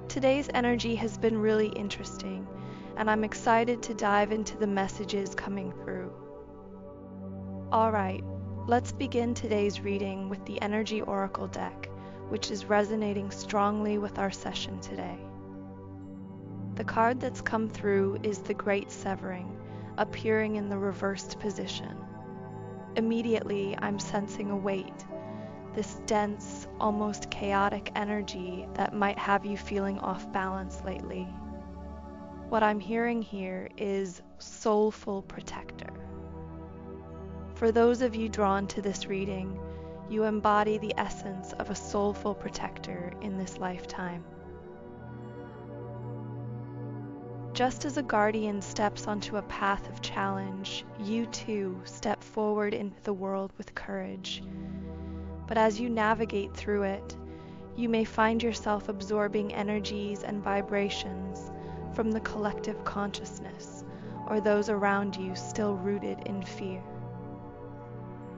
Today's energy has been really interesting, and I'm excited to dive into the messages coming through. Alright, let's begin today's reading with the Energy Oracle deck, which is resonating strongly with our session today. The card that's come through is the Great Severing, appearing in the reversed position. Immediately, I'm sensing a weight, this dense, almost chaotic energy that might have you feeling off balance lately. What I'm hearing here is soulful protector. For those of you drawn to this reading, you embody the essence of a soulful protector in this lifetime. Just as a guardian steps onto a path of challenge, you too step forward into the world with courage. But as you navigate through it, you may find yourself absorbing energies and vibrations from the collective consciousness or those around you still rooted in fear.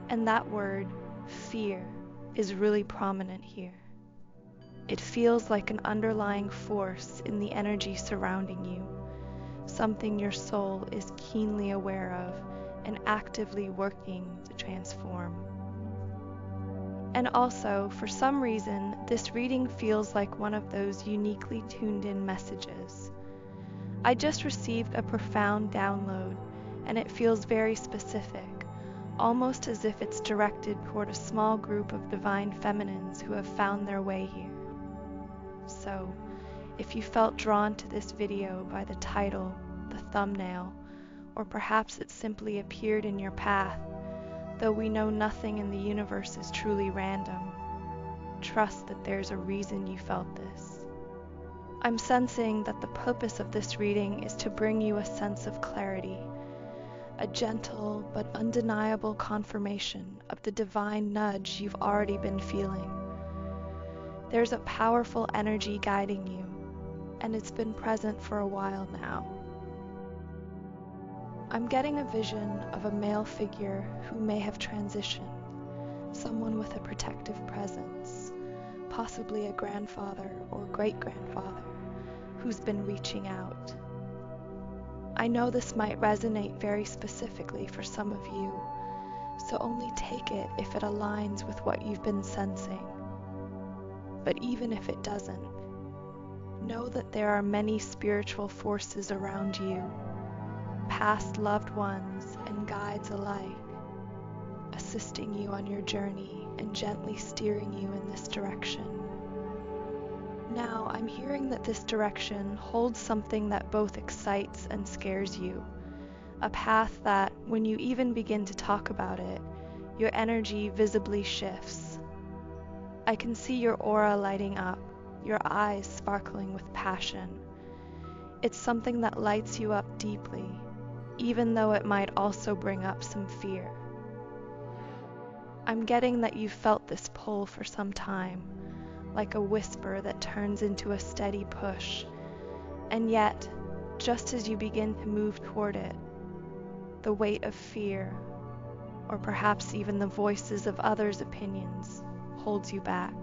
And that word, fear, is really prominent here. It feels like an underlying force in the energy surrounding you, something your soul is keenly aware of and actively working to transform. And also, for some reason, this reading feels like one of those uniquely tuned-in messages. I just received a profound download, and it feels very specific, almost as if it's directed toward a small group of divine feminines who have found their way here. So, if you felt drawn to this video by the title, the thumbnail, or perhaps it simply appeared in your path, though we know nothing in the universe is truly random, trust that there's a reason you felt this. I'm sensing that the purpose of this reading is to bring you a sense of clarity, a gentle but undeniable confirmation of the divine nudge you've already been feeling. There's a powerful energy guiding you, and it's been present for a while now. I'm getting a vision of a male figure who may have transitioned, someone with a protective presence, possibly a grandfather or great-grandfather who's been reaching out. I know this might resonate very specifically for some of you, so only take it if it aligns with what you've been sensing. But even if it doesn't, know that there are many spiritual forces around you, past loved ones and guides alike, assisting you on your journey and gently steering you in this direction. Now, I'm hearing that this direction holds something that both excites and scares you, a path that, when you even begin to talk about it, your energy visibly shifts. I can see your aura lighting up, your eyes sparkling with passion. It's something that lights you up deeply, even though it might also bring up some fear. I'm getting that you've felt this pull for some time, like a whisper that turns into a steady push, and yet, just as you begin to move toward it, the weight of fear, or perhaps even the voices of others' opinions, holds you back.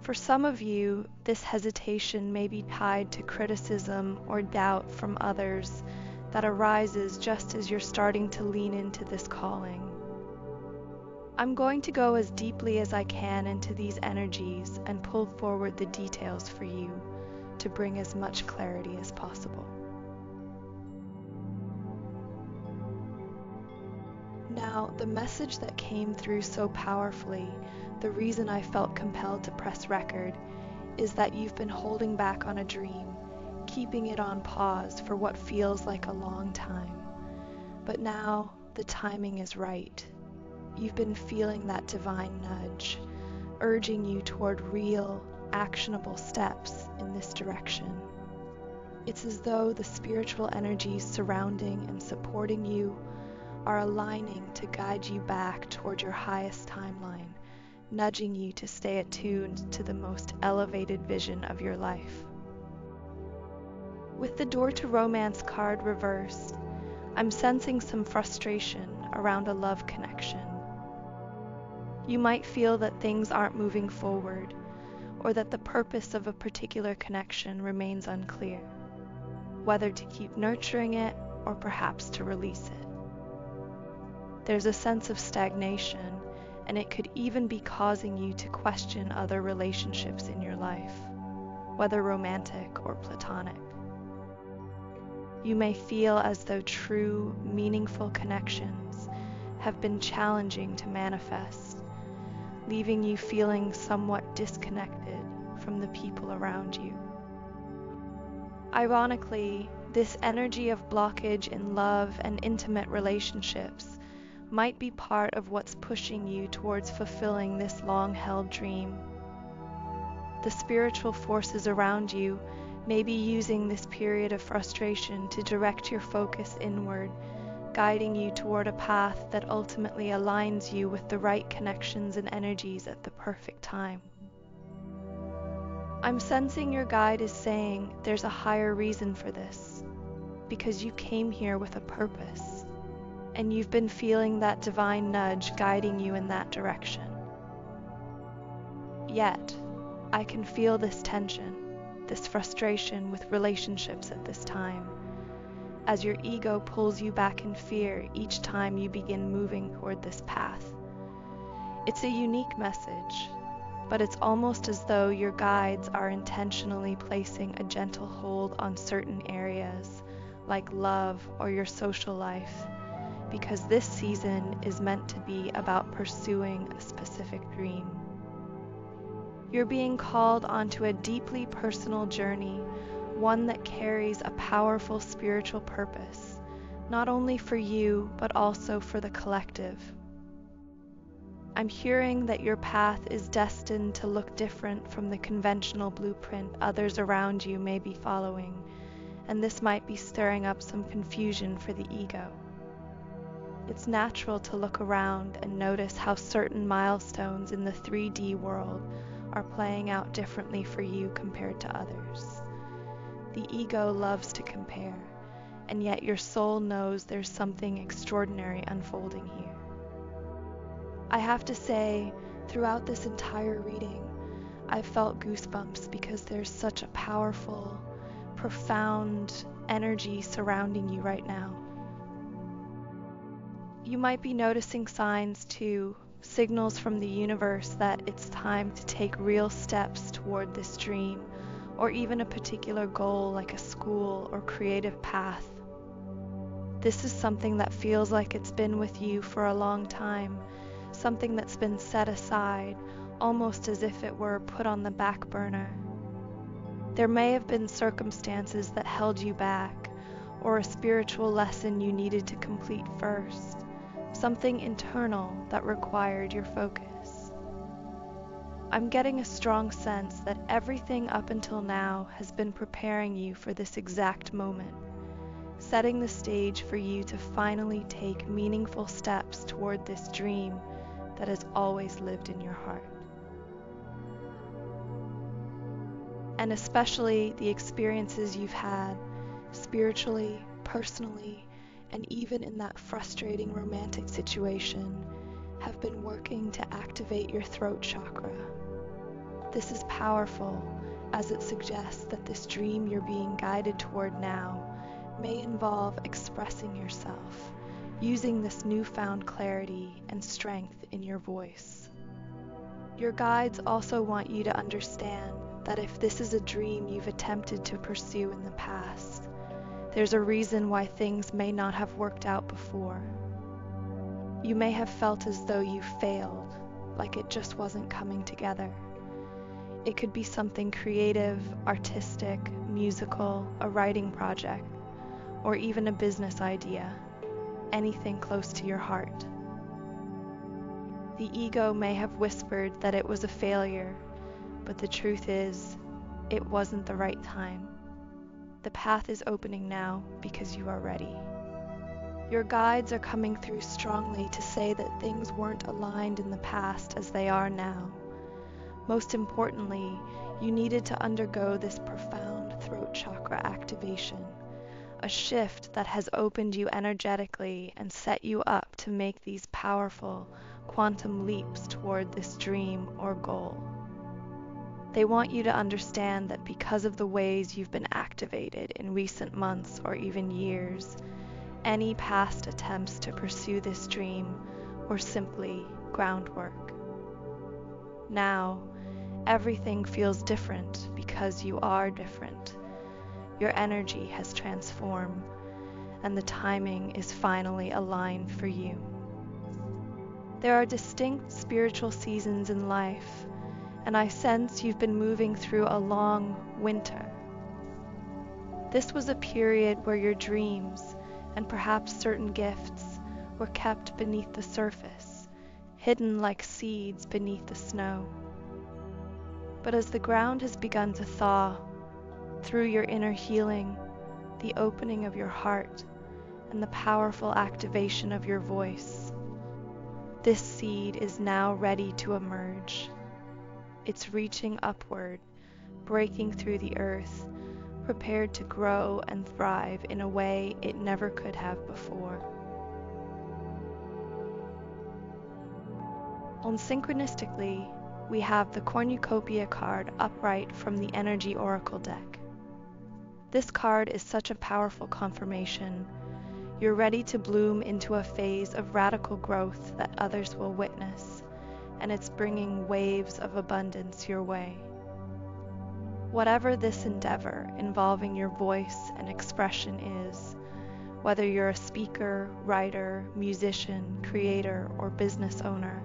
For some of you, this hesitation may be tied to criticism or doubt from others that arises just as you're starting to lean into this calling. I'm going to go as deeply as I can into these energies and pull forward the details for you to bring as much clarity as possible. Now, the message that came through so powerfully, the reason I felt compelled to press record, is that you've been holding back on a dream, keeping it on pause for what feels like a long time. But now, the timing is right. You've been feeling that divine nudge, urging you toward real, actionable steps in this direction. It's as though the spiritual energies surrounding and supporting you are aligning to guide you back toward your highest timeline, nudging you to stay attuned to the most elevated vision of your life. With the Door to Romance card reversed, I'm sensing some frustration around a love connection. You might feel that things aren't moving forward, or that the purpose of a particular connection remains unclear, whether to keep nurturing it or perhaps to release it. There's a sense of stagnation, and it could even be causing you to question other relationships in your life, whether romantic or platonic. You may feel as though true, meaningful connections have been challenging to manifest, leaving you feeling somewhat disconnected from the people around you. Ironically, this energy of blockage in love and intimate relationships might be part of what's pushing you towards fulfilling this long-held dream. The spiritual forces around you may be using this period of frustration to direct your focus inward, guiding you toward a path that ultimately aligns you with the right connections and energies at the perfect time. I'm sensing your guide is saying there's a higher reason for this, because you came here with a purpose, and you've been feeling that divine nudge guiding you in that direction. Yet, I can feel this tension, this frustration with relationships at this time, as your ego pulls you back in fear each time you begin moving toward this path. It's a unique message, but it's almost as though your guides are intentionally placing a gentle hold on certain areas, like love or your social life, because this season is meant to be about pursuing a specific dream. You're being called onto a deeply personal journey, one that carries a powerful spiritual purpose, not only for you, but also for the collective. I'm hearing that your path is destined to look different from the conventional blueprint others around you may be following, and this might be stirring up some confusion for the ego. It's natural to look around and notice how certain milestones in the 3D world are playing out differently for you compared to others. The ego loves to compare, and yet your soul knows there's something extraordinary unfolding here. I have to say, throughout this entire reading, I've felt goosebumps because there's such a powerful, profound energy surrounding you right now. You might be noticing signs too, signals from the universe that it's time to take real steps toward this dream, or even a particular goal like a school or creative path. This is something that feels like it's been with you for a long time, something that's been set aside, almost as if it were put on the back burner. There may have been circumstances that held you back, or a spiritual lesson you needed to complete first, something internal that required your focus. I'm getting a strong sense that everything up until now has been preparing you for this exact moment, setting the stage for you to finally take meaningful steps toward this dream that has always lived in your heart. And especially the experiences you've had, spiritually, personally, and even in that frustrating romantic situation, have been working to activate your throat chakra. This is powerful, as it suggests that this dream you're being guided toward now may involve expressing yourself, using this newfound clarity and strength in your voice. Your guides also want you to understand that if this is a dream you've attempted to pursue in the past, there's a reason why things may not have worked out before. You may have felt as though you failed, like it just wasn't coming together. It could be something creative, artistic, musical, a writing project, or even a business idea, anything close to your heart. The ego may have whispered that it was a failure, but the truth is, it wasn't the right time. The path is opening now because you are ready. Your guides are coming through strongly to say that things weren't aligned in the past as they are now. Most importantly, you needed to undergo this profound throat chakra activation, a shift that has opened you energetically and set you up to make these powerful quantum leaps toward this dream or goal. They want you to understand that because of the ways you've been activated in recent months or even years, any past attempts to pursue this dream were simply groundwork. Now, everything feels different because you are different. Your energy has transformed, and the timing is finally aligned for you. There are distinct spiritual seasons in life, and I sense you've been moving through a long winter. This was a period where your dreams, and perhaps certain gifts, were kept beneath the surface, hidden like seeds beneath the snow. But as the ground has begun to thaw, through your inner healing, the opening of your heart, and the powerful activation of your voice, this seed is now ready to emerge. It's reaching upward, breaking through the earth, prepared to grow and thrive in a way it never could have before. On synchronistically, we have the cornucopia card upright from the Energy Oracle deck. This card is such a powerful confirmation. You're ready to bloom into a phase of radical growth that others will witness, and it's bringing waves of abundance your way. Whatever this endeavor involving your voice and expression is, whether you're a speaker, writer, musician, creator, or business owner,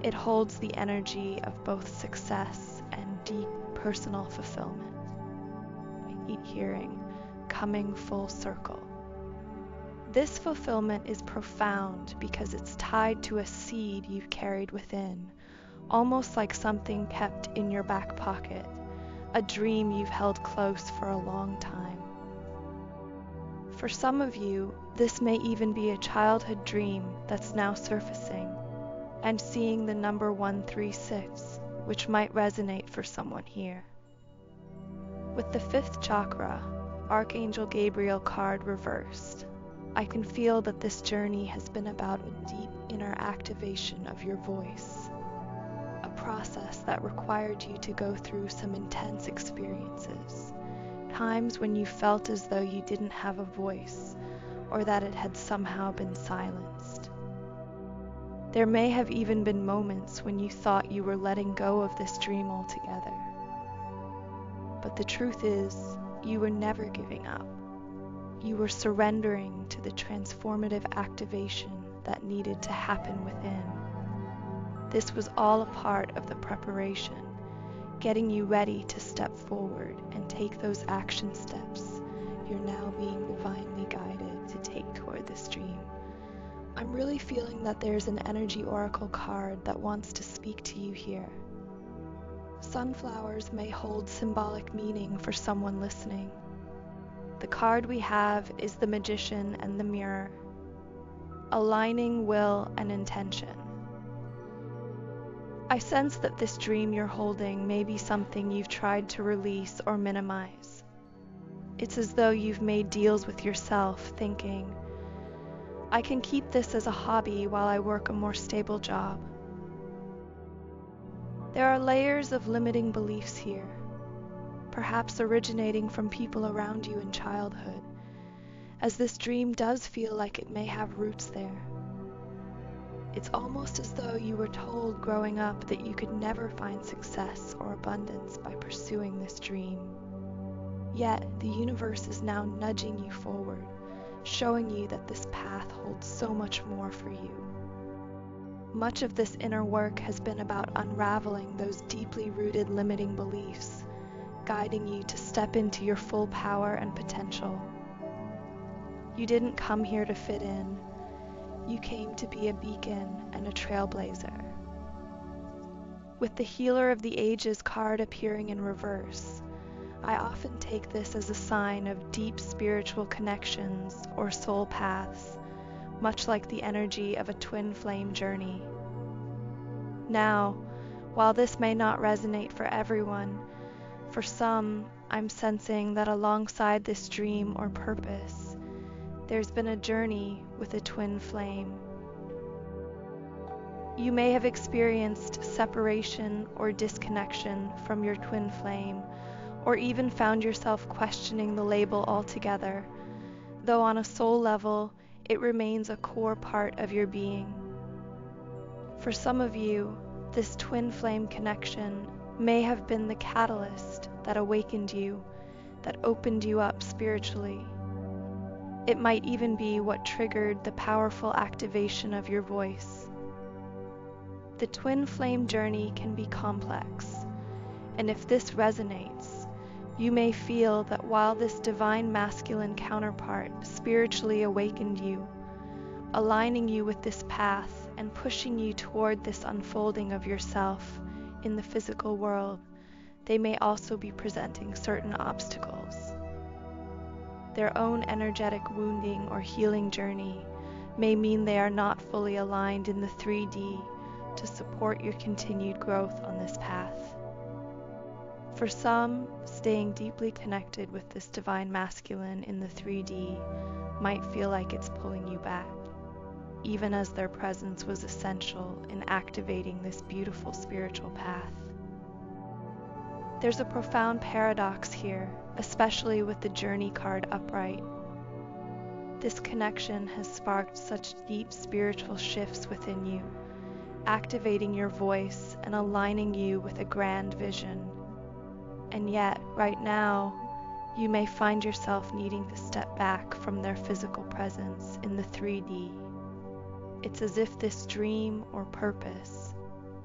it holds the energy of both success and deep personal fulfillment. I keep hearing, coming full circle. This fulfillment is profound because it's tied to a seed you've carried within, almost like something kept in your back pocket, a dream you've held close for a long time. For some of you, this may even be a childhood dream that's now surfacing, and seeing the number 136, which might resonate for someone here. With the 5th chakra, Archangel Gabriel card reversed, I can feel that this journey has been about a deep inner activation of your voice, a process that required you to go through some intense experiences, times when you felt as though you didn't have a voice, or that it had somehow been silenced. There may have even been moments when you thought you were letting go of this dream altogether. But the truth is, you were never giving up. You were surrendering to the transformative activation that needed to happen within. This was all a part of the preparation, getting you ready to step forward and take those action steps you're now being divinely guided to take toward this dream. I'm really feeling that there's an Energy Oracle card that wants to speak to you here. Sunflowers may hold symbolic meaning for someone listening. The card we have is the Magician and the Mirror, aligning will and intention. I sense that this dream you're holding may be something you've tried to release or minimize. It's as though you've made deals with yourself, thinking, I can keep this as a hobby while I work a more stable job. There are layers of limiting beliefs here, perhaps originating from people around you in childhood, as this dream does feel like it may have roots there. It's almost as though you were told growing up that you could never find success or abundance by pursuing this dream. Yet, the universe is now nudging you forward, showing you that this path holds so much more for you. Much of this inner work has been about unraveling those deeply rooted limiting beliefs, guiding you to step into your full power and potential. You didn't come here to fit in. You came to be a beacon and a trailblazer. With the Healer of the Ages card appearing in reverse, I often take this as a sign of deep spiritual connections or soul paths, much like the energy of a twin flame journey. Now, while this may not resonate for everyone, for some, I'm sensing that alongside this dream or purpose, there's been a journey with a twin flame. You may have experienced separation or disconnection from your twin flame, or even found yourself questioning the label altogether, though on a soul level, it remains a core part of your being. For some of you, this twin flame connection may have been the catalyst that awakened you, that opened you up spiritually. It might even be what triggered the powerful activation of your voice. The twin flame journey can be complex, and if this resonates, you may feel that while this divine masculine counterpart spiritually awakened you, aligning you with this path and pushing you toward this unfolding of yourself in the physical world, they may also be presenting certain obstacles. Their own energetic wounding or healing journey may mean they are not fully aligned in the 3D to support your continued growth on this path. For some, staying deeply connected with this divine masculine in the 3D might feel like it's pulling you back, even as their presence was essential in activating this beautiful spiritual path. There's a profound paradox here, especially with the Journey card upright. This connection has sparked such deep spiritual shifts within you, activating your voice and aligning you with a grand vision. And yet, right now, you may find yourself needing to step back from their physical presence in the 3D. It's as if this dream or purpose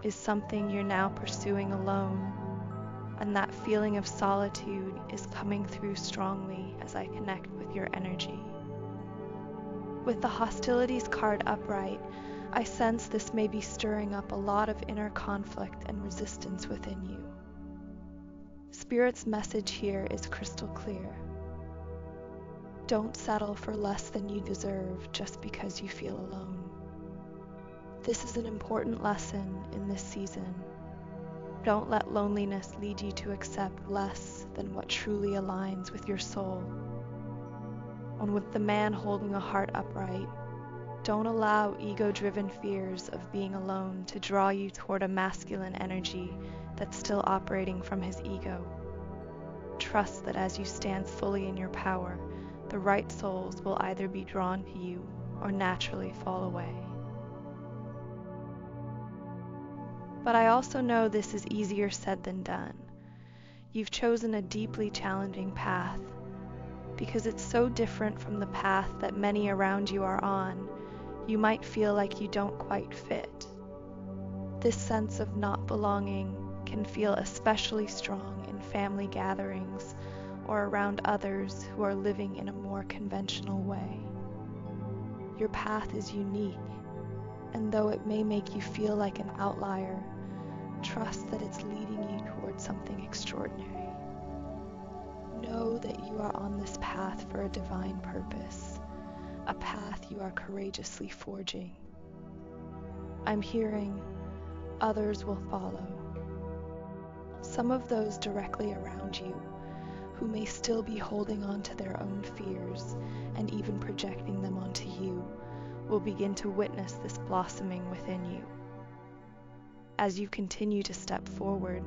is something you're now pursuing alone, and that feeling of solitude is coming through strongly as I connect with your energy. With the Hostilities card upright, I sense this may be stirring up a lot of inner conflict and resistance within you. Spirit's message here is crystal clear. Don't settle for less than you deserve just because you feel alone. This is an important lesson in this season. Don't let loneliness lead you to accept less than what truly aligns with your soul. And with the man holding a heart upright, don't allow ego-driven fears of being alone to draw you toward a masculine energy that's still operating from his ego. Trust that as you stand fully in your power, the right souls will either be drawn to you or naturally fall away. But I also know this is easier said than done. You've chosen a deeply challenging path. Because it's so different from the path that many around you are on, you might feel like you don't quite fit. This sense of not belonging can feel especially strong in family gatherings or around others who are living in a more conventional way. Your path is unique, and though it may make you feel like an outlier, trust that it's leading you towards something extraordinary. Know that you are on this path for a divine purpose, a path you are courageously forging. I'm hearing others will follow. Some of those directly around you, who may still be holding on to their own fears and even projecting them onto you, will begin to witness this blossoming within you. As you continue to step forward,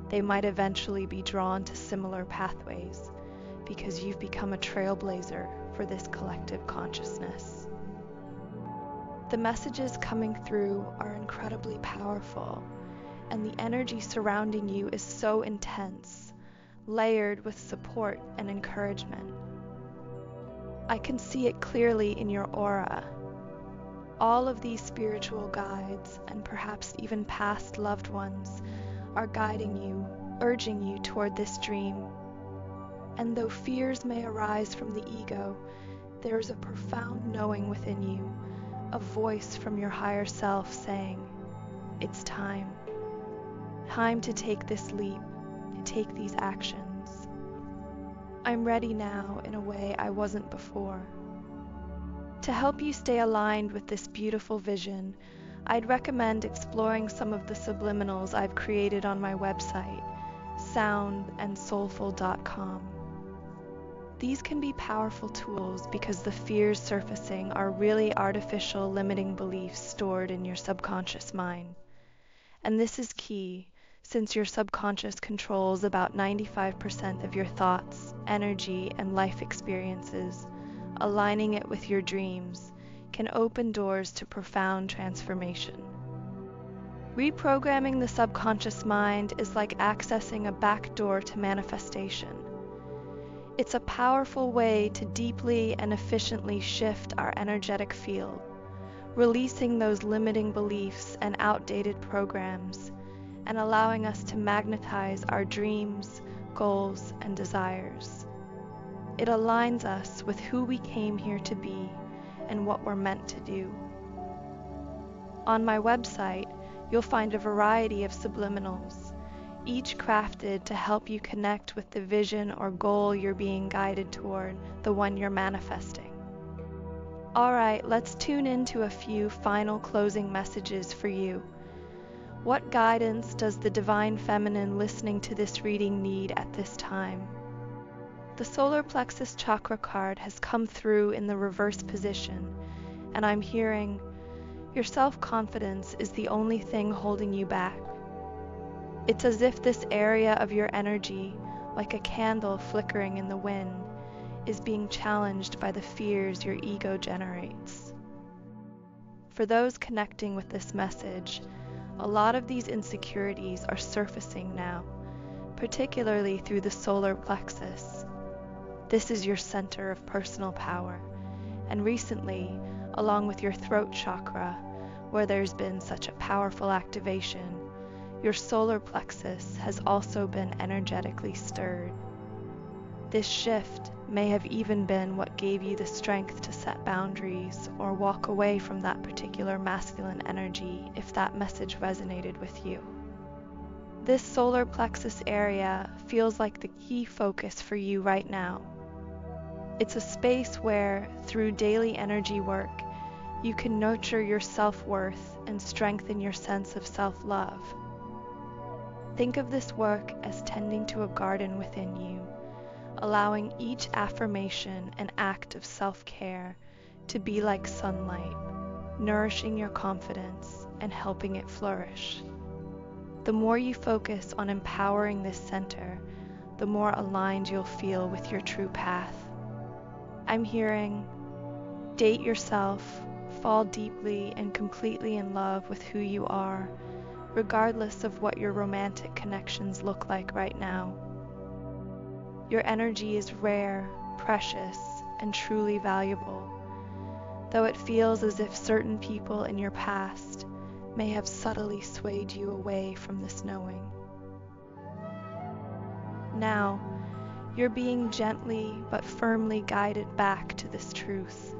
they might eventually be drawn to similar pathways because you've become a trailblazer for this collective consciousness. The messages coming through are incredibly powerful, and the energy surrounding you is so intense, layered with support and encouragement. I can see it clearly in your aura. All of these spiritual guides, and perhaps even past loved ones, are guiding you, urging you toward this dream. And though fears may arise from the ego, there is a profound knowing within you, a voice from your higher self saying, it's time. Time to take this leap, to take these actions. I'm ready now in a way I wasn't before. To help you stay aligned with this beautiful vision, I'd recommend exploring some of the subliminals I've created on my website, soundandsoulful.com. These can be powerful tools because the fears surfacing are really artificial limiting beliefs stored in your subconscious mind. And this is key, since your subconscious controls about 95% of your thoughts, energy, and life experiences. Aligning it with your dreams can open doors to profound transformation. Reprogramming the subconscious mind is like accessing a back door to manifestation. It's a powerful way to deeply and efficiently shift our energetic field, releasing those limiting beliefs and outdated programs, and allowing us to magnetize our dreams, goals, and desires. It aligns us with who we came here to be and what we're meant to do. On my website, you'll find a variety of subliminals, each crafted to help you connect with the vision or goal you're being guided toward, the one you're manifesting. All right, let's tune into a few final closing messages for you. What guidance does the Divine Feminine listening to this reading need at this time? The solar plexus chakra card has come through in the reverse position, and I'm hearing, your self-confidence is the only thing holding you back. It's as if this area of your energy, like a candle flickering in the wind, is being challenged by the fears your ego generates. For those connecting with this message, a lot of these insecurities are surfacing now, particularly through the solar plexus. This is your center of personal power, and recently, along with your throat chakra, where there's been such a powerful activation, your solar plexus has also been energetically stirred. This shift may have even been what gave you the strength to set boundaries or walk away from that particular masculine energy if that message resonated with you. This solar plexus area feels like the key focus for you right now. It's a space where, through daily energy work, you can nurture your self-worth and strengthen your sense of self-love. Think of this work as tending to a garden within you, allowing each affirmation and act of self-care to be like sunlight, nourishing your confidence and helping it flourish. The more you focus on empowering this center, the more aligned you'll feel with your true path. I'm hearing, date yourself, fall deeply and completely in love with who you are, regardless of what your romantic connections look like right now. Your energy is rare, precious, and truly valuable, though it feels as if certain people in your past may have subtly swayed you away from this knowing. Now, you're being gently but firmly guided back to this truth,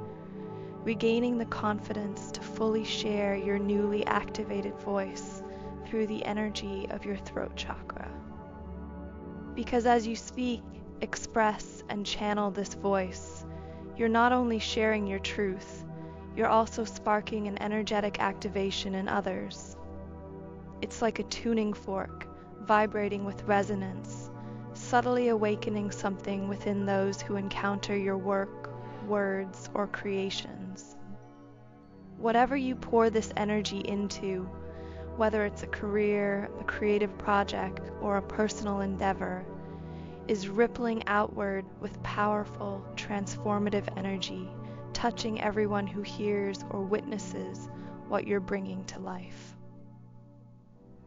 regaining the confidence to fully share your newly activated voice through the energy of your throat chakra. Because as you speak, express, and channel this voice, you're not only sharing your truth, you're also sparking an energetic activation in others. It's like a tuning fork, vibrating with resonance, subtly awakening something within those who encounter your work, words, or creations. Whatever you pour this energy into, whether it's a career, a creative project, or a personal endeavor, is rippling outward with powerful, transformative energy, touching everyone who hears or witnesses what you're bringing to life.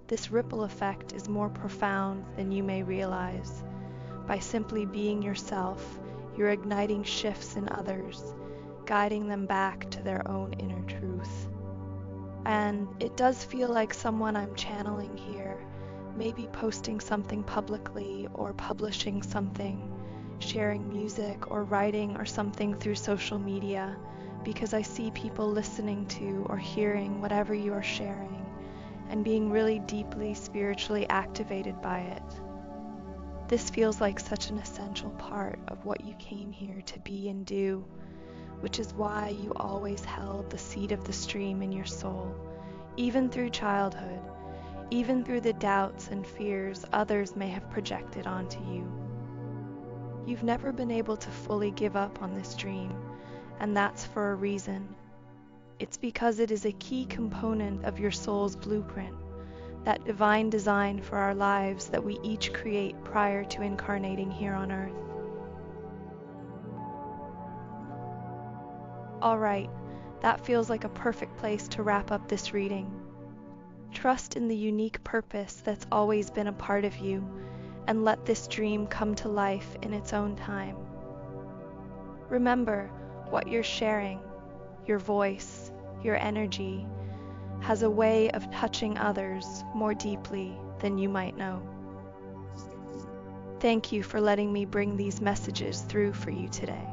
This ripple effect is more profound than you may realize. By simply being yourself, you're igniting shifts in others, guiding them back to their own inner truth. And it does feel like someone I'm channeling here, maybe posting something publicly or publishing something, sharing music or writing or something through social media, because I see people listening to or hearing whatever you are sharing and being really deeply spiritually activated by it. This feels like such an essential part of what you came here to be and do, which is why you always held the seed of the stream in your soul, even through childhood, even through the doubts and fears others may have projected onto you. You've never been able to fully give up on this dream, and that's for a reason. It's because it is a key component of your soul's blueprint, that divine design for our lives that we each create prior to incarnating here on Earth. All right, that feels like a perfect place to wrap up this reading. Trust in the unique purpose that's always been a part of you, and let this dream come to life in its own time. Remember, what you're sharing, your voice, your energy, has a way of touching others more deeply than you might know. Thank you for letting me bring these messages through for you today.